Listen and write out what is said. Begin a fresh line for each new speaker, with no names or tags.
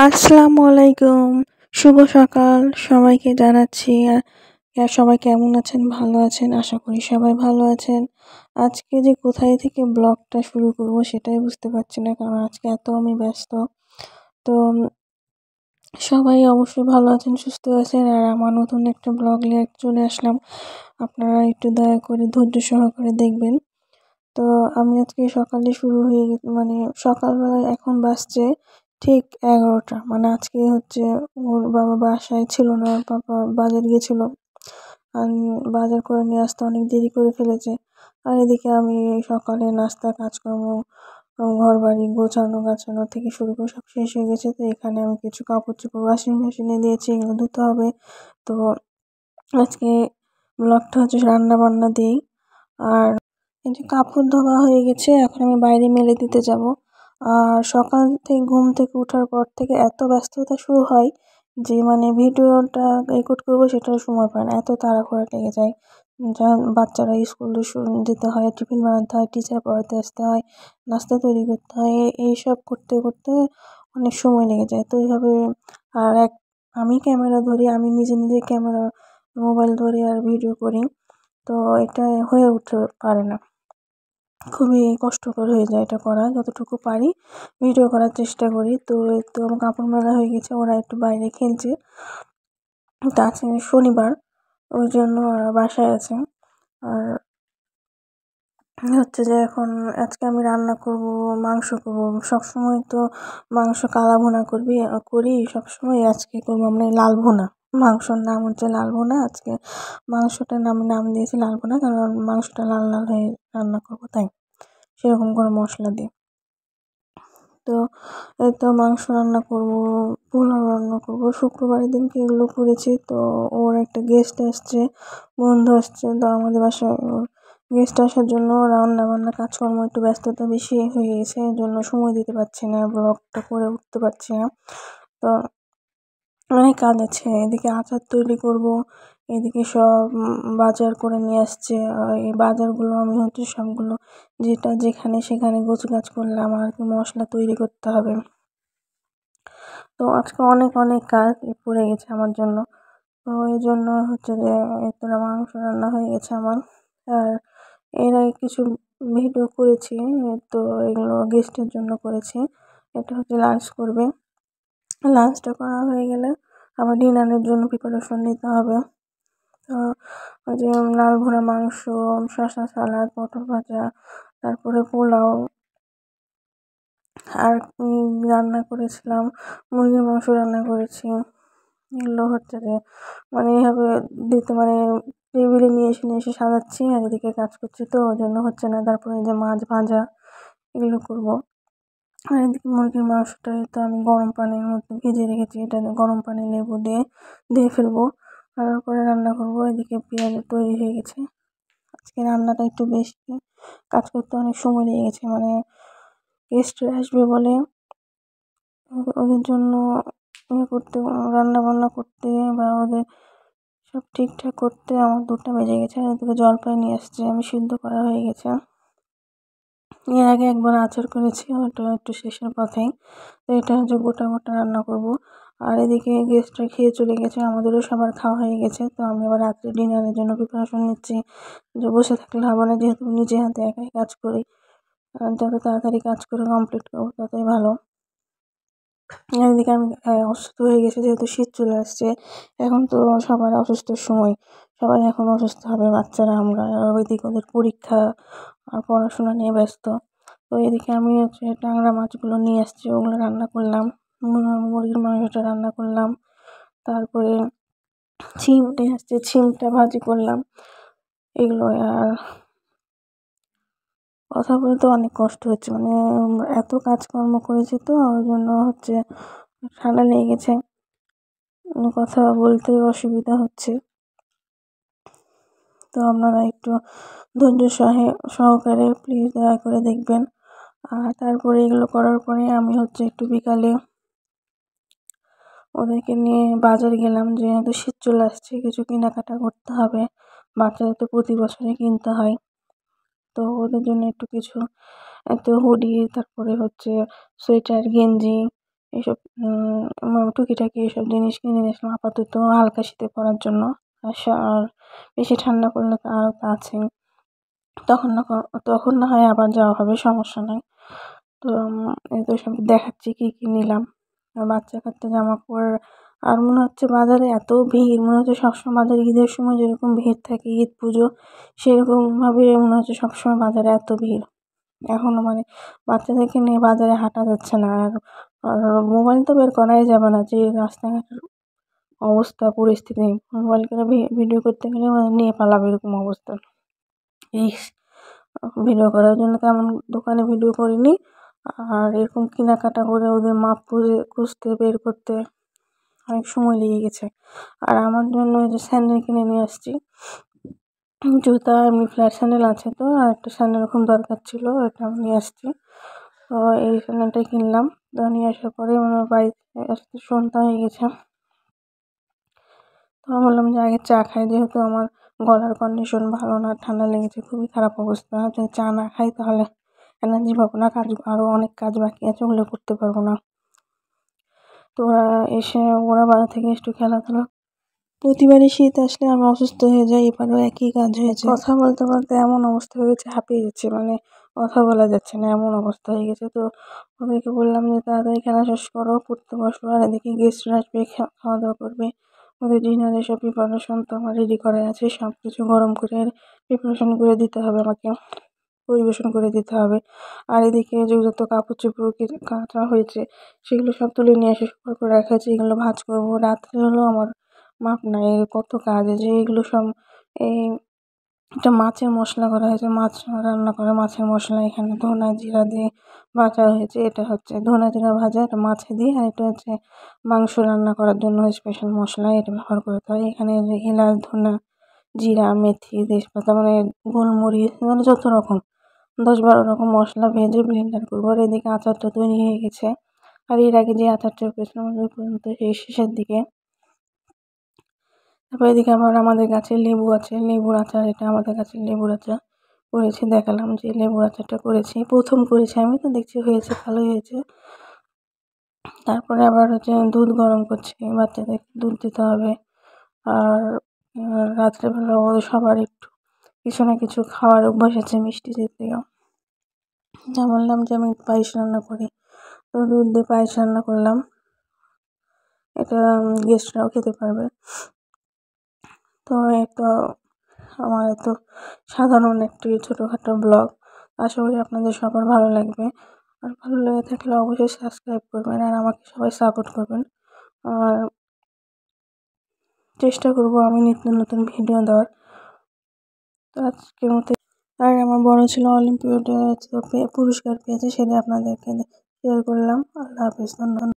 আসসালামু আলাইকুম। শুভ সকাল সবাইকে জানাচ্ছি। সবাই কেমন আছেন? ভালো আছেন? আশা করি সবাই ভালো আছেন। আজকে যে কোথায় থেকে ব্লগটা শুরু করব সেটাই বুঝতে পারছি না, কারণ আজকে এত আমি ব্যস্ত। তো সবাই অবশ্যই ভালো আছেন, সুস্থ আছেন। আর আমার নতুন একটা ব্লগ নিয়ে চলে আসলাম। আপনারা একটু দয়া করে ধৈর্য সহকারে দেখবেন। তো আমি আজকে সকালে শুরু হয়ে মানে সকালবেলায় এখন বাজছে ঠিক 11টা। মানে আজকে হচ্ছে ওর বাবা বাসায় ছিল না, ওর পাপা বাজার গিয়েছিল। আর বাজার করে নিয়ে আসতে অনেক দেরি করে ফেলেছে। আর এদিকে আমি সকালে নাস্তা কাজকর্ম, ঘর বাড়ি গোছানো গাছানো থেকে শুরু করে সব শেষ হয়ে গেছে। তো এখানে আমি কিছু কাপড় চোপড় ওয়াশিং মেশিনে দিয়েছি, এগুলো ধুতে হবে। তো আজকে ব্লগটা হচ্ছে রান্না বান্না দিয়েই। আর এই যে কাপড় ধোয়া হয়ে গেছে, এখন আমি বাইরে মেলে দিতে যাব। আর সকাল থেকে ঘুম থেকে ওঠার পর থেকে এত ব্যস্ততা শুরু হয় যে মানে ভিডিওটা রেকর্ড করবো সেটাও সময় পায় না, এত তাড়াহুড়া লেগে যায়। বাচ্চারা স্কুলে যেতে হয়, টিফিন বানাতে হয়, টিচার পড়াতে আসতে হয়, নাস্তা তৈরি করতে হয়, এইসব করতে করতে অনেক সময় লেগে যায়। তো এইভাবে আর আমি ক্যামেরা ধরি, আমি নিজে নিজে ক্যামেরা মোবাইল ধরি আর ভিডিও করি। তো এটা হয়ে উঠতে পারে না, খুবই কষ্টকর হয়ে যায় এটা করা। যতটুকু পারি ভিডিও করার চেষ্টা করি। তো একটু আমার কাপড় মেলা হয়ে গেছে, ওরা একটু বাইরে খেলছে। তো আজকে শনিবার, ওই জন্য ওরা বাসায় আছে। আর হচ্ছে যে এখন আজকে আমি রান্না করব, মাংস করব। সবসময় তো মাংস কালা ভুনা করি সবসময়। আজকে করবো আমরা লাল ভুনা। মাংসর নাম হচ্ছে লাল ভুনা। আজকে মাংসটার নাম দিয়েছি লাল ভুনা, কারণ মাংসটা লাল লাল হয়ে রান্না করবো, তাই সেরকম করে মশলা দিয়ে। তো এই তো মাংস রান্না করব, পোলাও রান্না করব। শুক্রবারের দিনকে এগুলো করেছি। তো ওর একটা গেস্ট আসছে, বন্ধু আসছে। তো আমাদের বাসায় গেস্ট আসার জন্য রান্না বান্না কাজকর্ম একটু ব্যস্ততা বেশি হয়ে গেছে, এর জন্য সময় দিতে পারছি না, ব্লগটা করে উঠতে পারছি না। তো অনেক কাজ আছে, এদিকে আচার তৈরি করব, এদিকে সব বাজার করে নিয়ে আসছে। এই বাজারগুলো আমি হচ্ছে সবগুলো যেটা যেখানে সেখানে গোছগাছ করলাম, আর কি মশলা তৈরি করতে হবে। তো আজকে অনেক অনেক কাজ পড়ে গেছে আমার জন্য। তো এই জন্য হচ্ছে যে এতটা মাংস রান্না হয়ে গেছে আমার। আর এর আগে কিছু ভিডিও করেছি, তো এগুলো গেস্টের জন্য করেছি। এটা হচ্ছে লাঞ্চ করবে, লাঞ্চটা করা হয়ে গেলে আবার ডিনারের জন্য প্রিপারেশন নিতে হবে। তো ওই যে লাল ভুনা মাংস, শসা, সালাদ, পটল ভাজা, তারপরে পোলাও। আর রান্না করেছিলাম মুরগির মাংস রান্না করেছি। এগুলো হচ্ছে যে মানে এইভাবে দিতে মানে টেবিলে নিয়ে এসে সাজাচ্ছি, আর এদিকে কাজ করছি, তো ওই জন্য হচ্ছে না। তারপরে যে মাছ ভাজা এগুলো করবো। আর এদিকে মুরগির মাংসটা তো আমি গরম পানির মধ্যে ভিজিয়ে রেখেছি, এটা গরম পানি লেবু দিয়ে দিয়ে ফেলবো, তারপরে রান্না করবো। এদিকে পেঁয়াজ তৈরি হয়ে গেছে। আজকে রান্নাটা একটু বেশি, কাজ করতে অনেক সময় লেগে গেছে। মানে গেস্ট আসবে বলে ওদের জন্য করতে, রান্না বান্না করতে বা ওদের সব ঠিকঠাক করতে আমার 2টা বেজে গেছে। আর এদিকে জলপাই নিয়ে আসছে, আমি সিদ্ধ করা হয়ে গেছে। এর আগে একবার আচার করেছি, ওটা একটু শেষের পথেই। তো এটা হচ্ছে গোটা গোটা রান্না করব। আর এদিকে গেস্টরা খেয়ে চলে গেছে, আমাদেরও সবার খাওয়া হয়ে গেছে। তো আমি আবার রাত্রে ডিনারের জন্য প্রিপারেশন নিচ্ছি, যে বসে থাকলে হবে না, যেহেতু নিজে হাতে একাই কাজ করি। আর যত তাড়াতাড়ি কাজ করে কমপ্লিট করবো ততই ভালো। এদিকে আমি অসুস্থ হয়ে গেছি, যেহেতু শীত চলে আসছে। এখন তো সবার অসুস্থর সময়, সবাই এখন অসুস্থ হবে, বাচ্চারা আমরা। আর ওইদিকে ওদের পরীক্ষা আর পড়াশোনা নিয়ে ব্যস্ত। তো এদিকে আমি হচ্ছে ট্যাংরা মাছগুলো নিয়ে আসছি, ওগুলো রান্না করলাম। মুরগির মাংসটা রান্না করলাম। তারপরে ছিম নিয়ে আসছে, ছিমটা ভাজি করলাম, এগুলো। আর কথা বলতে অনেক কষ্ট হচ্ছে, মানে এত কাজকর্ম করেছি, তো ওই জন্য হচ্ছে ঠান্ডা লেগে গেছে, কথা বলতে অসুবিধা হচ্ছে। তো আপনারা একটু ধৈর্য সহকারে প্লিজ দয়া করে দেখবেন। আর তারপরে এগুলো করার পরে আমি হচ্ছে একটু বিকালে ওদেরকে নিয়ে বাজারে গেলাম, যেহেতু শীত চলে আসছে, কিছু কেনাকাটা করতে হবে। বাচ্চাদের তো প্রতি বছরই কিনতে হয়। তো ওদের জন্য একটু কিছু, এত হুডি, তারপরে হচ্ছে সোয়েটার, গেঞ্জি, এইসব টুকিটাকি এইসব জিনিস কিনে নিয়েছিলাম আপাতত হালকা শীতে পরার জন্য। আর বেশি ঠান্ডা পড়লে তো আরও তো আছেই, তখন না হয় আবার যাওয়া হবে, সমস্যা নাই। তো এই তো সব দেখাচ্ছি কী কী নিলাম। আর বাচ্চা কাচ্চা জামা কাপড়। আর মনে হচ্ছে বাজারে এত ভিড়, মনে হচ্ছে সবসময় বাজারে ঈদের সময় যেরকম ভিড় থাকে, ঈদ পুজো সেরকমভাবে মনে হচ্ছে সবসময় বাজারে এত ভিড়। এখনও মানে বাচ্চাদেরকে নিয়ে বাজারে হাঁটা যাচ্ছে না। আর মোবাইল তো বের করাই যাবে না, যে রাস্তাঘাটের অবস্থা পরিস্থিতি, মোবাইল করে ভিডিও করতে গেলে মানে নিয়ে পালাবে এরকম অবস্থা। এই ভিডিও করার জন্য তেমন দোকানে ভিডিও করিনি। আর এরকম কেনাকাটা করে ওদের মাপ খুঁজতে বের করতে অনেক সময় লেগে গেছে। আর আমার জন্য ওই যে স্যান্ডেল কিনে নিয়ে আসছি, জুতা এমনি ফ্ল্যাট স্যান্ডেল আছে, তো আর একটা স্যান্ডেল খুব দরকার ছিল, এটা আমি নিয়ে আসছি। তো এই স্যান্ডেলটাই কিনলাম। তো নিয়ে আসার পরে আমার বাড়িতে আসতে সন্ধ্যা হয়ে গেছে। তো আমি বললাম যে আগে চা খাই, যেহেতু আমার গলার কন্ডিশন ভালো না, ঠান্ডা লেগেছে, খুবই খারাপ অবস্থা। যদি চা না খাই তাহলে এনার্জি পাবো না, আরও অনেক কাজ বাকি আছে, ওগুলো করতে পারবো না। তো ওরা বাজার থেকে একটু খেলাধুলা। প্রতিবারই শীত আসলে আমি অসুস্থ হয়ে যাই, এবারও একই কাজ হয়েছে। কথা বলতে বলতে এমন অবস্থা হয়ে গেছে, হাঁপিয়ে যাচ্ছে, মানে কথা বলা যাচ্ছে না, এমন অবস্থা হয়ে গেছে। তো ওদেরকে বললাম যে তাড়াতাড়ি খেলা শেষ করো, পড়তে বসো। আর এদিকে গেস্টরা আসবে, খাওয়া দাওয়া করবে। ওদের ডিনারের সব প্রিপারেশন তো আমার রেডি করা আছে, সব কিছু গরম করে প্রিপারেশন করে দিতে হবে আমাকে, পরিবেশন করে দিতে হবে। আর এদিকে যত কাপড় চোপড় কাচা হয়েছে সেগুলো সব তুলে নিয়ে এসে সুন্দর করে রাখা আছে, এগুলো ভাঁজ করবো। রাত্রে হলেও আমার মাপ নাই, কত কাজ আছে। এগুলো সব এই একটা মাছের মশলা করা হয়েছে, মাছ রান্না করা মাছের মশলা, এখানে ধনা জিরা দিয়ে ভাজা হয়েছে। এটা হচ্ছে ধনা জিরা ভাজা, এটা মাছে দিয়ে। আর এটা হচ্ছে মাংস রান্না করার জন্য স্পেশাল মশলা, এটা ব্যবহার করতে হয়। এখানে যে এলাচ, ধনা, জিরা, মেথি, তেজপাতা, মানে গোলমরিচ, মানে যত রকম 10-12 রকম মশলা ভেজে ব্লেন্ডার করবো। আর এদিকে আচারটা তৈরি হয়ে গেছে। আর এর আগে যে আচারটা করেছিলাম ওই পর্যন্ত, এই শেষের দিকে। তারপর এদিকে আবার আমাদের গাছে লেবু আছে, লেবুর আচার, এটা আমাদের গাছের লেবুর আচার করেছি। দেখালাম যে লেবুর আচারটা করেছি, প্রথম করেছি আমি, তো দেখছি হয়েছে, ভালোই হয়েছে। তারপরে আবার হচ্ছে দুধ গরম করছি, বাচ্চাদেরকে দুধ দিতে হবে। আর রাত্রেবেলা ওদের সবার একটু কিছু না কিছু খাওয়ার অভ্যাস আছে, মিষ্টি জাতীয়। যা বললাম যে আমি পায়েস রান্না করি, তো দুধ দিয়ে পায়েস রান্না করলাম, এটা গেস্টরাও খেতে পারবে। তো তো আমার এত সাধারণ একটি ছোটোখাটো ব্লগ, আশা করি আপনাদের সবার ভালো লাগবে। আর ভালো লেগে থাকলে অবশ্যই সাবস্ক্রাইব করবেন, আর আমাকে সবাই সাপোর্ট করবেন। আর চেষ্টা করব আমি নিত্য নতুন ভিডিও দেওয়ার। তো আজকের মতো। আর আমার বড় ছেলে অলিম্পিয়াডে পুরস্কার পেয়েছে, সেটা আপনাদেরকে শেয়ার করলাম। আল্লাহ হাফিজ, ধন্যবাদ।